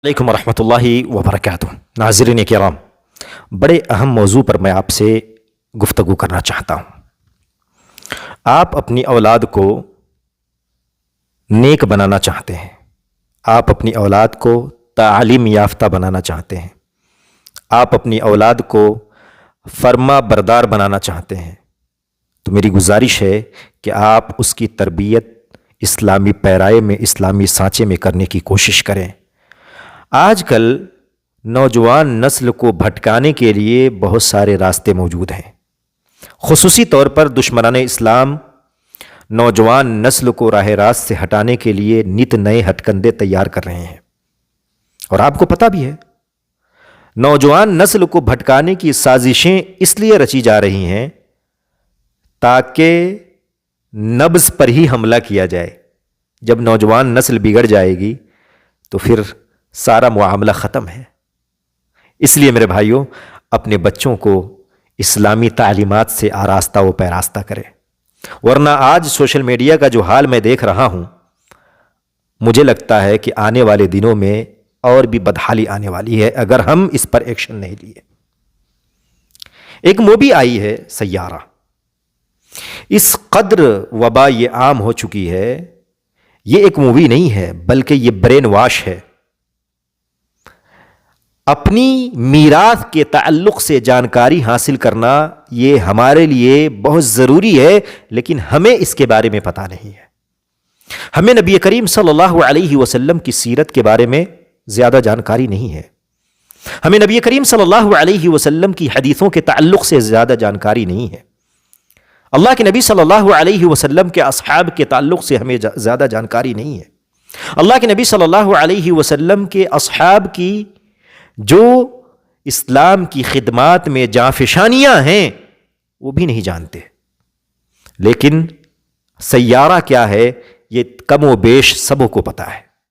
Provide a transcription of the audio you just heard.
علیکم ورحمۃ اللہ وبرکاتہ۔ ناظرین کرام، بڑے اہم موضوع پر میں آپ سے گفتگو کرنا چاہتا ہوں۔ آپ اپنی اولاد کو نیک بنانا چاہتے ہیں، آپ اپنی اولاد کو تعلیم یافتہ بنانا چاہتے ہیں، آپ اپنی اولاد کو فرما بردار بنانا چاہتے ہیں، تو میری گزارش ہے کہ آپ اس کی تربیت اسلامی پیرائے میں، اسلامی سانچے میں کرنے کی کوشش کریں۔ آج کل نوجوان نسل کو بھٹکانے کے لیے بہت سارے راستے موجود ہیں۔ خصوصی طور پر دشمنان اسلام نوجوان نسل کو راہ راست سے ہٹانے کے لیے نت نئے ہتھکنڈے تیار کر رہے ہیں، اور آپ کو پتہ بھی ہے نوجوان نسل کو بھٹکانے کی سازشیں اس لیے رچی جا رہی ہیں تاکہ نبض پر ہی حملہ کیا جائے۔ جب نوجوان نسل بگڑ جائے گی تو پھر سارا معاملہ ختم ہے۔ اس لیے میرے بھائیوں، اپنے بچوں کو اسلامی تعلیمات سے آراستہ و پیراستہ کریں، ورنہ آج سوشل میڈیا کا جو حال میں دیکھ رہا ہوں، مجھے لگتا ہے کہ آنے والے دنوں میں اور بھی بدحالی آنے والی ہے اگر ہم اس پر ایکشن نہیں لیے۔ ایک مووی آئی ہے سیارہ، اس قدر وبا یہ عام ہو چکی ہے، یہ ایک مووی نہیں ہے بلکہ یہ برین واش ہے۔ اپنی میراث کے تعلق سے جانکاری حاصل کرنا یہ ہمارے لیے بہت ضروری ہے، لیکن ہمیں اس کے بارے میں پتہ نہیں ہے۔ ہمیں نبی کریم صلی اللہ علیہ وسلم کی سیرت کے بارے میں زیادہ جانکاری نہیں ہے، ہمیں نبی کریم صلی اللہ علیہ وسلم کی حدیثوں کے تعلق سے زیادہ جانکاری نہیں ہے، اللہ کے نبی صلی اللہ علیہ وسلم کے اصحاب کے تعلق سے ہمیں زیادہ جانکاری نہیں ہے، اللہ کے نبی صلی اللہ علیہ وسلم کے اصحاب کی جو اسلام کی خدمات میں جانفشانیاں ہیں وہ بھی نہیں جانتے۔ لیکن سیارہ کیا ہے یہ کم و بیش سب کو پتہ ہے۔